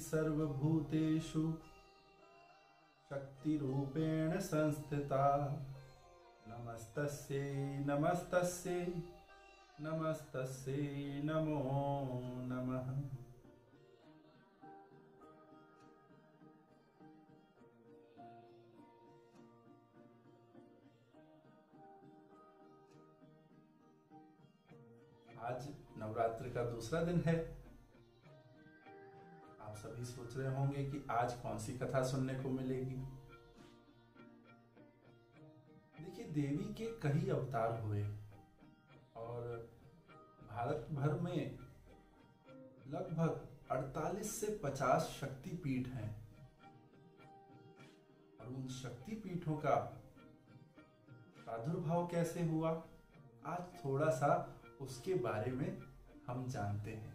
सर्वभूतेषु शक्तिरूपेण संस्थिता। नमस्तस्यै नमस्तस्यै नमस्तस्यै नमो नमः। आज नवरात्र का दूसरा दिन है। आप सभी सोच रहे होंगे कि आज कौन सी कथा सुनने को मिलेगी। देखिए, देवी के कई अवतार हुए और भारत भर में लगभग 48 से 50 शक्तिपीठ हैं और उन शक्तिपीठों का प्रादुर्भाव कैसे हुआ, आज थोड़ा सा उसके बारे में हम जानते हैं।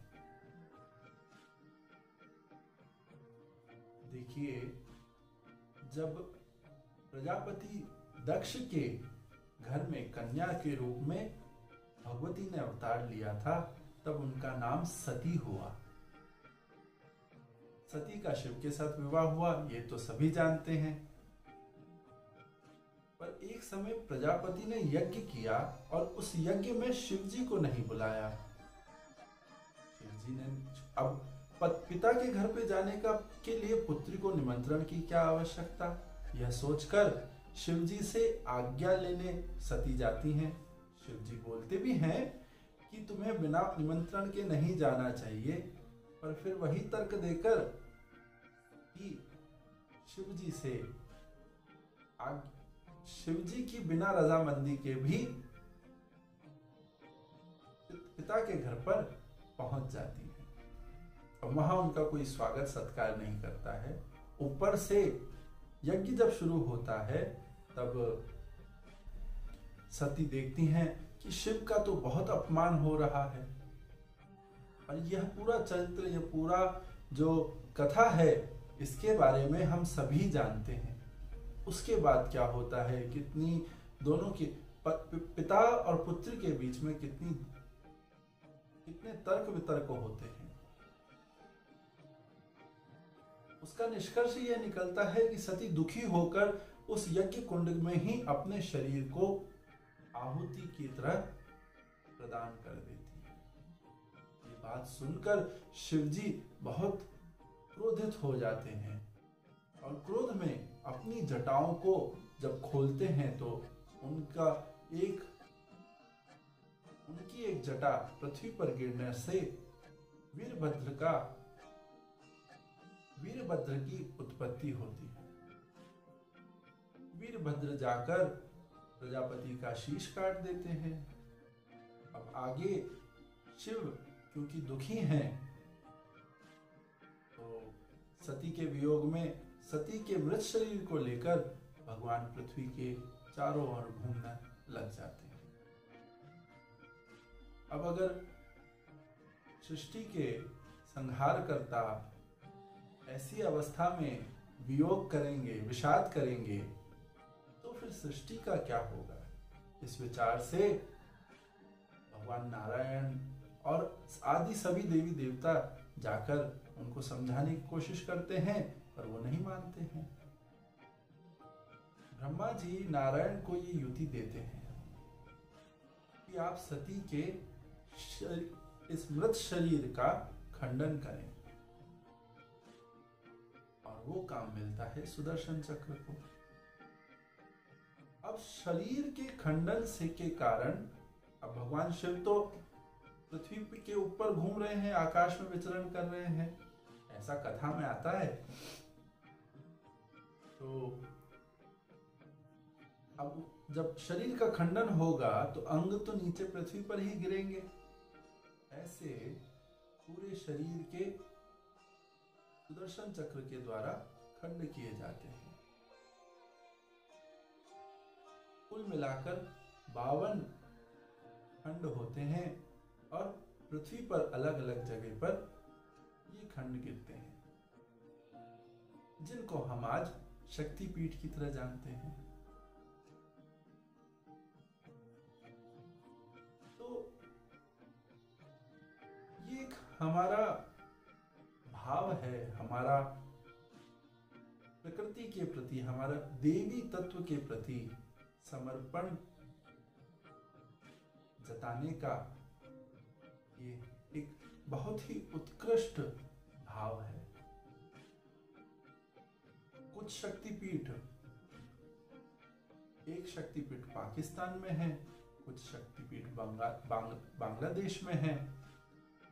देखिए, जब प्रजापति दक्ष के घर में कन्या के रूप में भगवती ने अवतार लिया था, तब उनका नाम सती हुआ। सती का शिव के साथ विवाह हुआ, ये तो सभी जानते हैं। पर एक समय प्रजापति ने यज्ञ किया और उस यज्ञ में शिव जी को नहीं बुलाया। शिव जी ने अब पिता के घर पे जाने के लिए पुत्री को निमंत्रण की क्या आवश्यकता, यह सोचकर शिव जी से आज्ञा लेने सती जाती हैं। शिव जी बोलते भी हैं कि तुम्हें बिना निमंत्रण के नहीं जाना चाहिए, पर फिर वही तर्क देकर कि शिव जी की बिना रजामंदी के भी पिता के घर पर पहुंच जाती है और वहां उनका कोई स्वागत सत्कार नहीं करता है। ऊपर से यज्ञ जब शुरू होता है तब सती देखती हैं कि शिव का तो बहुत अपमान हो रहा है और यह पूरा चरित्र, यह पूरा जो कथा है, इसके बारे में हम सभी जानते हैं। उसके बाद क्या होता है, कितनी दोनों के पिता और पुत्र के बीच में कितने तर्क वितर्क होते हैं। उसका निष्कर्ष यह निकलता है कि सती दुखी होकर उस यज्ञ कुंड में ही अपने शरीर को आहुति की तरह प्रदान कर देती है। ये बात सुनकर शिवजी बहुत क्रोधित हो जाते हैं और क्रोध में अपनी जटाओं को जब खोलते हैं तो उनकी एक जटा पृथ्वी पर गिरने से वीरभद्र की उत्पत्ति होती है। वीरभद्र जाकर प्रजापति का शीश काट देते हैं। अब आगे शिव क्योंकि दुखी हैं तो सती के वियोग में सती के मृत शरीर को लेकर भगवान पृथ्वी के चारों ओर घूमने लग जाते हैं। अब अगर सृष्टि के संहारकर्ता ऐसी अवस्था में वियोग करेंगे, विषाद करेंगे, तो फिर सृष्टि का क्या होगा। इस विचार से भगवान नारायण और आदि सभी देवी देवता जाकर उनको समझाने की कोशिश करते हैं, पर वो नहीं मानते हैं। ब्रह्मा जी नारायण को ये युक्ति देते हैं कि आप सती के इस मृत शरीर का खंडन करें, और वो काम मिलता है सुदर्शन चक्र को। अब शरीर के खंडन से के कारण अब भगवान शिव तो पृथ्वी के ऊपर घूम रहे हैं, आकाश में विचरण कर रहे हैं, ऐसा कथा में आता है। तो अब जब शरीर का खंडन होगा तो अंग तो नीचे पृथ्वी पर ही गिरेंगे। ऐसे पूरे शरीर के सुदर्शन चक्र के द्वारा खंड किए जाते हैं। कुल मिलाकर 52 खंड होते हैं और पृथ्वी पर अलग अलग जगह पर ये खंड गिरते हैं, जिनको हम आज शक्तिपीठ की तरह जानते हैं। तो ये एक हमारा भाव है, हमारा प्रकृति के प्रति, हमारा देवी तत्व के प्रति समर्पण जताने का ये एक बहुत ही उत्कृष्ट भाव है। कुछ शक्तिपीठ, एक शक्तिपीठ पाकिस्तान में है, कुछ शक्तिपीठ बांग्लादेश में है,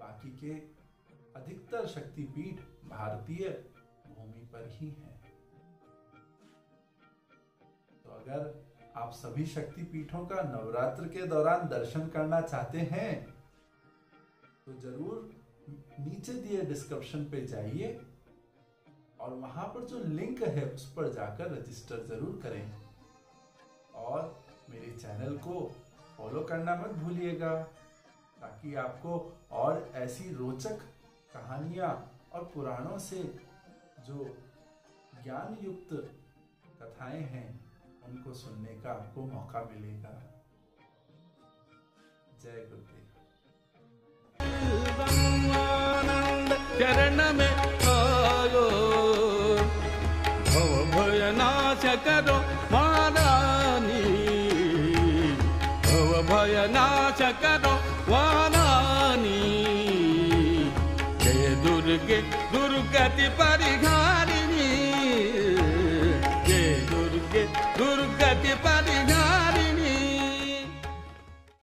बाकी के अधिकतर शक्तिपीठ भारतीय भूमि पर ही है। तो अगर आप सभी शक्तिपीठों का नवरात्र के दौरान दर्शन करना चाहते हैं तो जरूर नीचे दिए डिस्क्रिप्शन पे जाइए और वहां पर जो लिंक है उस पर जाकर रजिस्टर जरूर करें और मेरे चैनल को फॉलो करना मत भूलिएगा, ताकि आपको और ऐसी रोचक कहानियां और पुराणों से जो ज्ञान युक्त कथाएं हैं उनको सुनने का आपको मौका मिलेगा। जय गुरुदेव। चरण में आयो भव भय नाश करो वारानी, भव भय नाश करो वारानी। जय दुर्गे दुर्गति परिहारिणी, जय दुर्गे दुर्गति परिहारिणी।